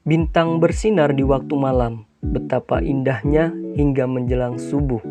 Bintang bersinar di waktu malam, betapa indahnya hingga menjelang subuh.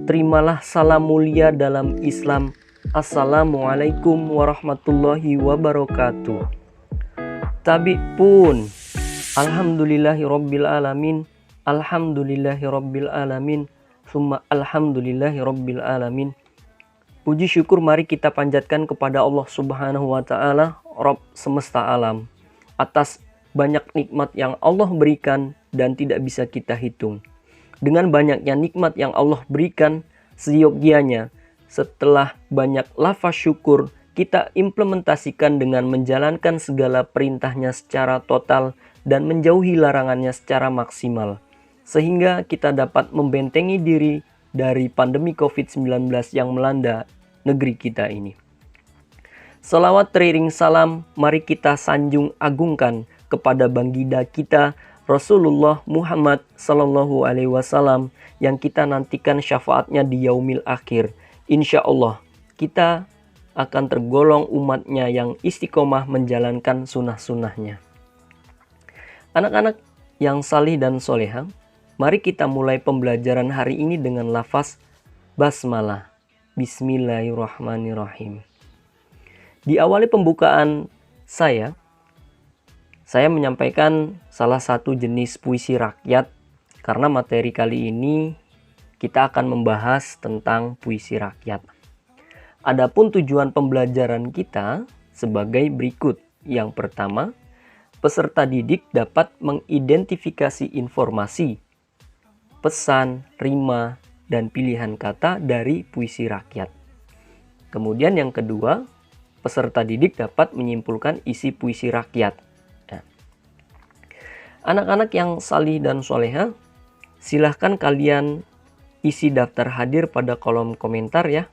Terimalah salam mulia dalam Islam. Assalamualaikum warahmatullahi wabarakatuh. Tabi pun, alhamdulillahirabbil alamin, alhamdulillahirabbil alamin, summa alhamdulillahirabbil alamin. Puji syukur mari kita panjatkan kepada Allah Subhanahu wa taala, Rabb semesta alam, atas banyak nikmat yang Allah berikan dan tidak bisa kita hitung. Dengan banyaknya nikmat yang Allah berikan, seyogyanya setelah banyak lafaz syukur, kita implementasikan dengan menjalankan segala perintahnya secara total dan menjauhi larangannya secara maksimal, sehingga kita dapat membentengi diri dari pandemi COVID-19 yang melanda negeri kita ini. Selawat teriring salam, mari kita sanjung agungkan kepada baginda kita Rasulullah Muhammad Sallallahu Alaihi Wasallam yang kita nantikan syafaatnya di yaumil akhir. Insya Allah kita akan tergolong umatnya yang istiqomah menjalankan sunnah-sunnahnya. Anak-anak yang salih dan soleha, mari kita mulai pembelajaran hari ini dengan lafaz basmalah. Bismillahirrahmanirrahim. Di awal pembukaan saya menyampaikan salah satu jenis puisi rakyat karena materi kali ini kita akan membahas tentang puisi rakyat. Adapun tujuan pembelajaran kita sebagai berikut. Yang pertama, peserta didik dapat mengidentifikasi informasi, pesan, rima, dan pilihan kata dari puisi rakyat. Kemudian yang kedua, peserta didik dapat menyimpulkan isi puisi rakyat. Anak-anak yang salih dan soleha, silahkan kalian isi daftar hadir pada kolom komentar ya.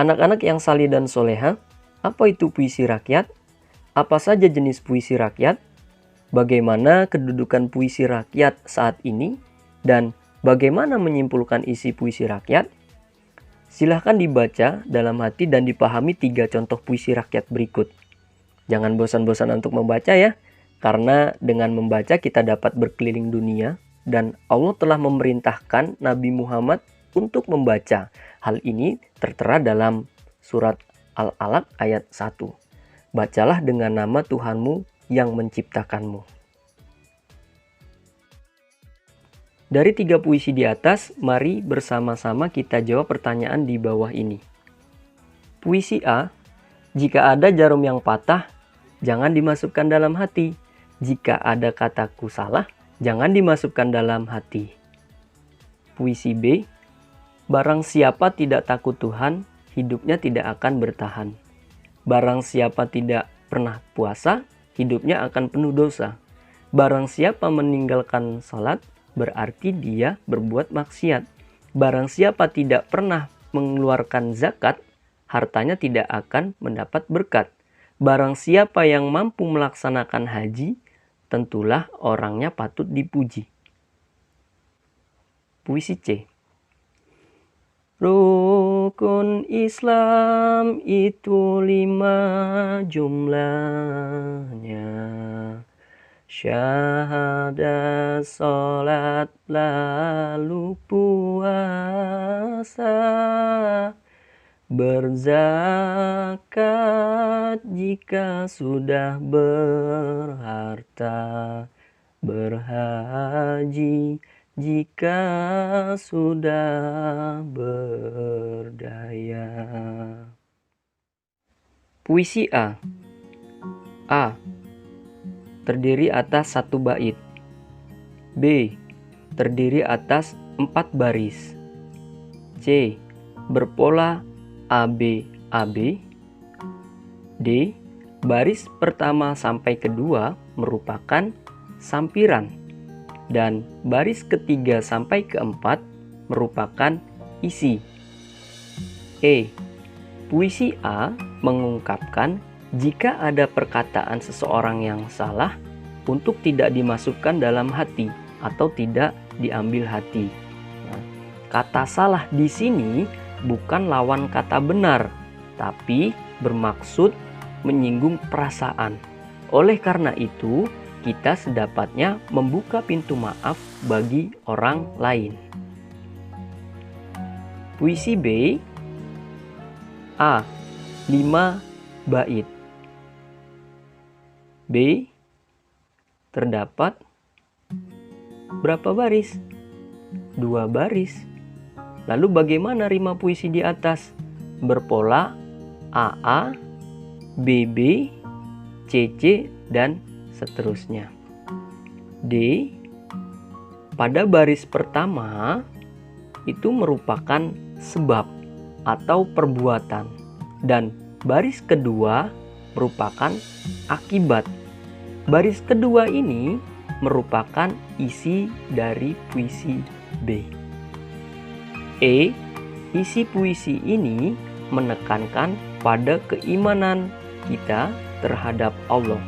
Anak-anak yang salih dan soleha, apa itu puisi rakyat? Apa saja jenis puisi rakyat? Bagaimana kedudukan puisi rakyat saat ini? Dan bagaimana menyimpulkan isi puisi rakyat? Silahkan dibaca dalam hati dan dipahami 3 contoh puisi rakyat berikut. Jangan bosan-bosan untuk membaca ya. Karena dengan membaca kita dapat berkeliling dunia dan Allah telah memerintahkan Nabi Muhammad untuk membaca. Hal ini tertera dalam surat Al-Alaq ayat 1. Bacalah dengan nama Tuhanmu yang menciptakanmu. Dari 3 puisi di atas, mari bersama-sama kita jawab pertanyaan di bawah ini. Puisi A, jika ada jarum yang patah, jangan dimasukkan dalam hati. Jika ada kataku salah, jangan dimasukkan dalam hati. Puisi B, barang siapa tidak takut Tuhan, hidupnya tidak akan bertahan. Barang siapa tidak pernah puasa, hidupnya akan penuh dosa. Barang siapa meninggalkan salat, berarti dia berbuat maksiat. Barang siapa tidak pernah mengeluarkan zakat, hartanya tidak akan mendapat berkat. Barang siapa yang mampu melaksanakan haji, tentulah orangnya patut dipuji. Puisi C. Rukun Islam itu 5 jumlahnya. Syahadat, salat, lalu puasa. Berzakat jika sudah berharta, berhaji jika sudah berdaya. Puisi A. A. Terdiri atas 1 bait. B. Terdiri atas 4 baris. C. Berpola ABAB. D. Baris pertama sampai kedua merupakan sampiran dan baris ketiga sampai keempat merupakan isi. E. Puisi A mengungkapkan jika ada perkataan seseorang yang salah untuk tidak dimasukkan dalam hati atau tidak diambil hati. Nah, kata salah di sini bukan lawan kata benar, tapi bermaksud menyinggung perasaan. Oleh karena itu, kita sedapatnya membuka pintu maaf bagi orang lain. Puisi B. A. 5 bait. B. Terdapat berapa baris? 2 baris. Lalu bagaimana rima puisi di atas? Berpola AA, BB, CC, dan seterusnya. D. Pada baris pertama itu merupakan sebab atau perbuatan, dan baris kedua merupakan akibat. Baris kedua ini merupakan isi dari puisi B. E. Isi puisi ini menekankan pada keimanan kita terhadap Allah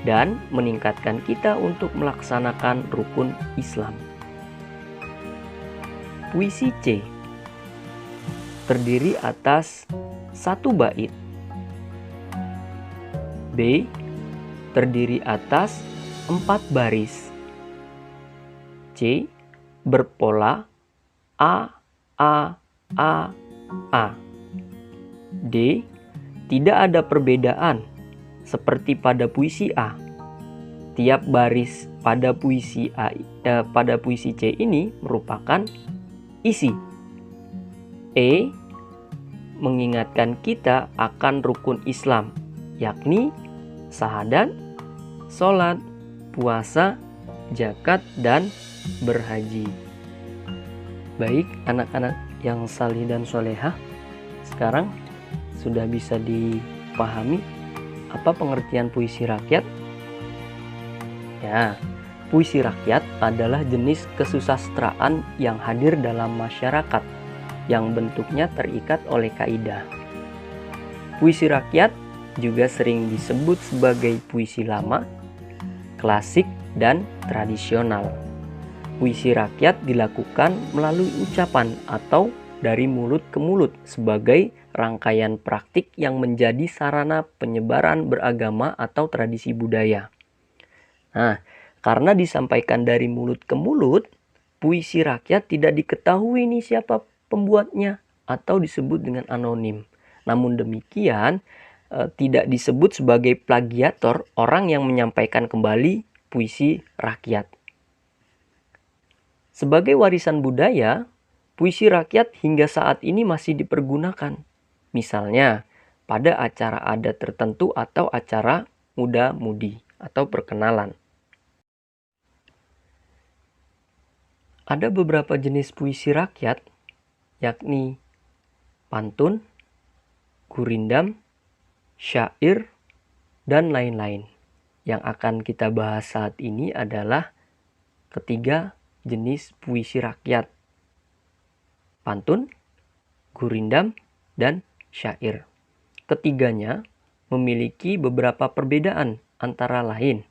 dan meningkatkan kita untuk melaksanakan rukun Islam. Puisi C terdiri atas 1 bait. B. Terdiri atas 4 baris. C. Berpola A, A, A, A. D. Tidak ada perbedaan seperti pada puisi A. Tiap baris pada puisi C ini merupakan isi. E. Mengingatkan kita akan rukun Islam, yakni syahadat, sholat, puasa, zakat, dan berhaji. Baik anak-anak yang salih dan solehah, sekarang sudah bisa dipahami apa pengertian puisi rakyat? Ya, puisi rakyat adalah jenis kesusastraan yang hadir dalam masyarakat yang bentuknya terikat oleh kaidah. Puisi rakyat juga sering disebut sebagai puisi lama, klasik, dan tradisional. Puisi rakyat dilakukan melalui ucapan atau dari mulut ke mulut sebagai rangkaian praktik yang menjadi sarana penyebaran beragama atau tradisi budaya. Nah, karena disampaikan dari mulut ke mulut, puisi rakyat tidak diketahui nih siapa pembuatnya atau disebut dengan anonim. Namun demikian, tidak disebut sebagai plagiator orang yang menyampaikan kembali puisi rakyat. Sebagai warisan budaya, puisi rakyat hingga saat ini masih dipergunakan. Misalnya, pada acara adat tertentu atau acara muda-mudi atau perkenalan. Ada beberapa jenis puisi rakyat, yakni pantun, gurindam, syair, dan lain-lain. Yang akan kita bahas saat ini adalah ketiga jenis puisi rakyat: pantun, gurindam, dan syair. Ketiganya memiliki beberapa perbedaan, antara lain: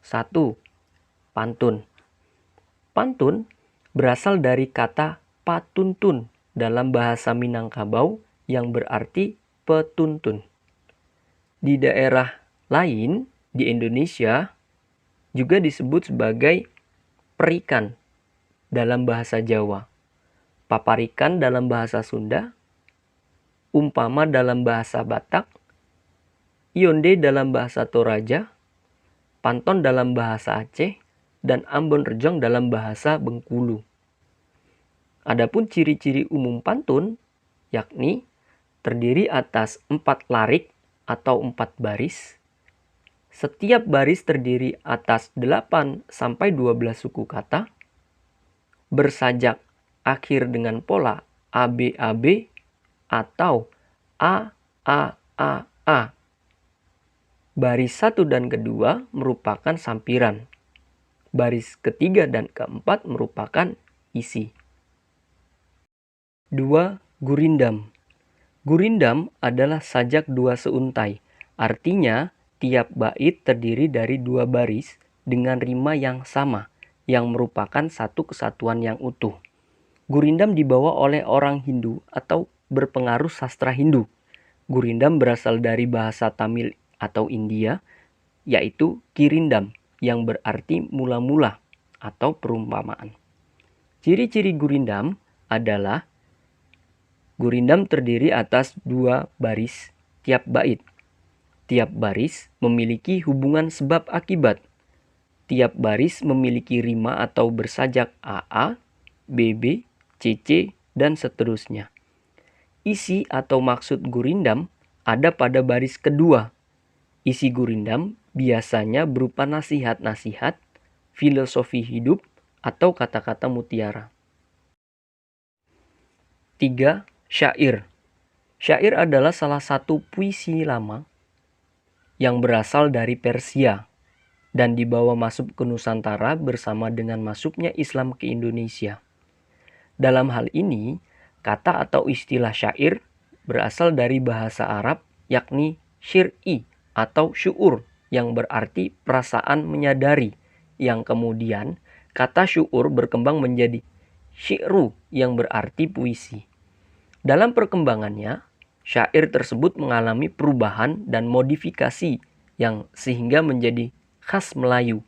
1. Pantun. Pantun berasal dari kata patuntun dalam bahasa Minangkabau yang berarti petuntun. Di daerah lain di Indonesia juga disebut sebagai perikan dalam bahasa Jawa, paparikan dalam bahasa Sunda, umpama dalam bahasa Batak, ionde dalam bahasa Toraja, panton dalam bahasa Aceh, dan Ambon Rejong dalam bahasa Bengkulu. Adapun ciri-ciri umum pantun, yakni terdiri atas 4 larik atau 4 baris. Setiap baris terdiri atas 8 sampai 12 suku kata. Bersajak akhir dengan pola ABAB atau AAAA. Baris 1 dan kedua merupakan sampiran. Baris ketiga dan keempat merupakan isi. 2. Gurindam. Gurindam adalah sajak 2 seuntai. Artinya, tiap bait terdiri dari 2 baris dengan rima yang sama, yang merupakan satu kesatuan yang utuh. Gurindam dibawa oleh orang Hindu atau berpengaruh sastra Hindu. Gurindam berasal dari bahasa Tamil atau India yaitu Girindam yang berarti mula-mula atau perumpamaan. Ciri-ciri Gurindam adalah Gurindam terdiri atas 2 baris tiap bait. Tiap baris memiliki hubungan sebab akibat. Tiap baris memiliki rima atau bersajak AA, BB, CC, dan seterusnya. Isi atau maksud Gurindam ada pada baris kedua. Isi Gurindam biasanya berupa nasihat-nasihat, filosofi hidup, atau kata-kata mutiara. 3. Syair. Syair adalah salah satu puisi lama yang berasal dari Persia dan dibawa masuk ke Nusantara bersama dengan masuknya Islam ke Indonesia. Dalam hal ini, kata atau istilah syair berasal dari bahasa Arab yakni syir'i atau syu'ur yang berarti perasaan menyadari, yang kemudian kata syu'ur berkembang menjadi syi'ru yang berarti puisi. Dalam perkembangannya, syair tersebut mengalami perubahan dan modifikasi yang sehingga menjadi khas Melayu,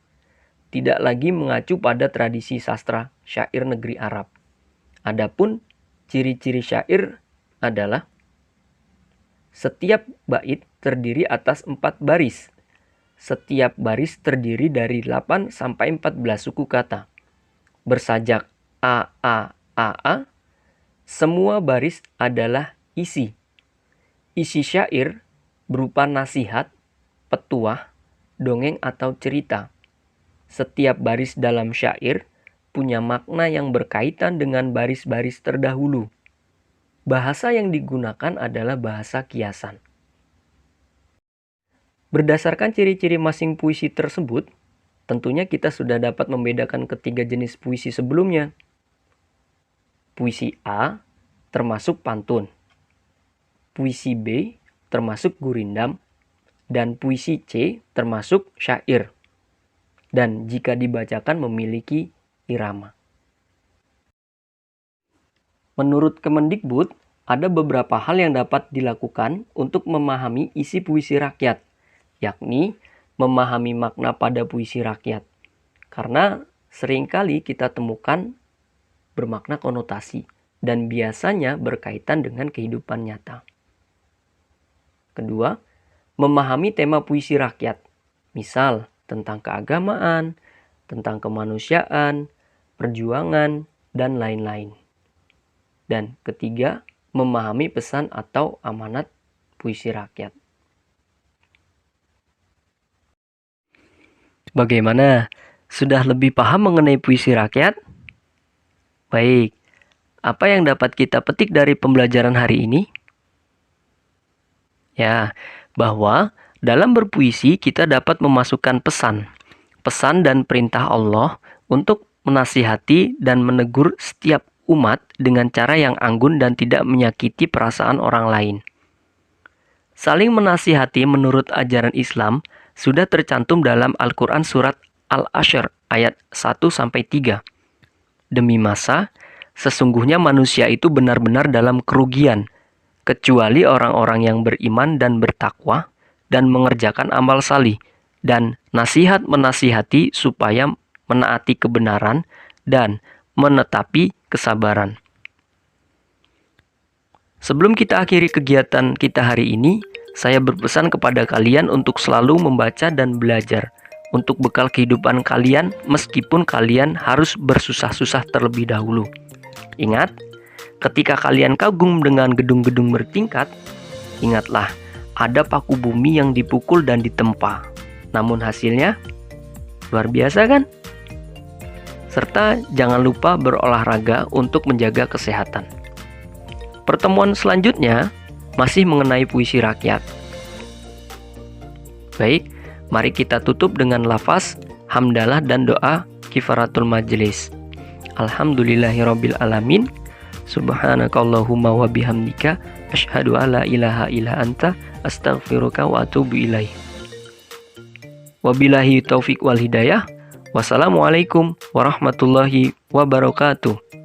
tidak lagi mengacu pada tradisi sastra syair negeri Arab. Adapun ciri-ciri syair adalah setiap bait terdiri atas 4 baris. Setiap baris terdiri dari 8 sampai 14 suku kata. Bersajak A, A, A, A. Semua baris adalah isi. Isi syair berupa nasihat, petuah, dongeng atau cerita. Setiap baris dalam syair punya makna yang berkaitan dengan baris-baris terdahulu. Bahasa yang digunakan adalah bahasa kiasan. Berdasarkan ciri-ciri masing puisi tersebut, tentunya kita sudah dapat membedakan ketiga jenis puisi sebelumnya. Puisi A termasuk pantun, puisi B termasuk gurindam, dan puisi C termasuk syair. Dan jika dibacakan memiliki irama. Menurut Kemendikbud, ada beberapa hal yang dapat dilakukan untuk memahami isi puisi rakyat, yakni memahami makna pada puisi rakyat. Karena seringkali kita temukan bermakna konotasi dan biasanya berkaitan dengan kehidupan nyata. Kedua, memahami tema puisi rakyat, misal tentang keagamaan, tentang kemanusiaan, perjuangan, dan lain-lain. Dan ketiga, memahami pesan atau amanat puisi rakyat. Bagaimana? Sudah lebih paham mengenai puisi rakyat? Baik, apa yang dapat kita petik dari pembelajaran hari ini? Ya, bahwa dalam berpuisi kita dapat memasukkan pesan dan perintah Allah untuk menasihati dan menegur setiap umat dengan cara yang anggun dan tidak menyakiti perasaan orang lain. Saling menasihati menurut ajaran Islam sudah tercantum dalam Al-Quran surat Al-Ashr ayat 1-3. Demi masa, sesungguhnya manusia itu benar-benar dalam kerugian, kecuali orang-orang yang beriman dan bertakwa dan mengerjakan amal salih, dan nasihat menasihati supaya menaati kebenaran dan menetapi kesabaran. Sebelum kita akhiri kegiatan kita hari ini, saya berpesan kepada kalian untuk selalu membaca dan belajar untuk bekal kehidupan kalian meskipun kalian harus bersusah-susah terlebih dahulu. Ingat, ketika kalian kagum dengan gedung-gedung bertingkat, ingatlah ada paku bumi yang dipukul dan ditempa. Namun hasilnya luar biasa kan? Serta jangan lupa berolahraga untuk menjaga kesehatan. Pertemuan selanjutnya masih mengenai puisi rakyat. Baik, mari kita tutup dengan lafaz hamdalah dan doa kifaratul majelis. Alhamdulillahirabbil alamin. Subhanakallahumma wa bihamdika asyhadu alla ilaha illa anta astaghfiruka wa atubu ilaih. Wabillahi taufik wal hidayah. Wassalamualaikum warahmatullahi wabarakatuh.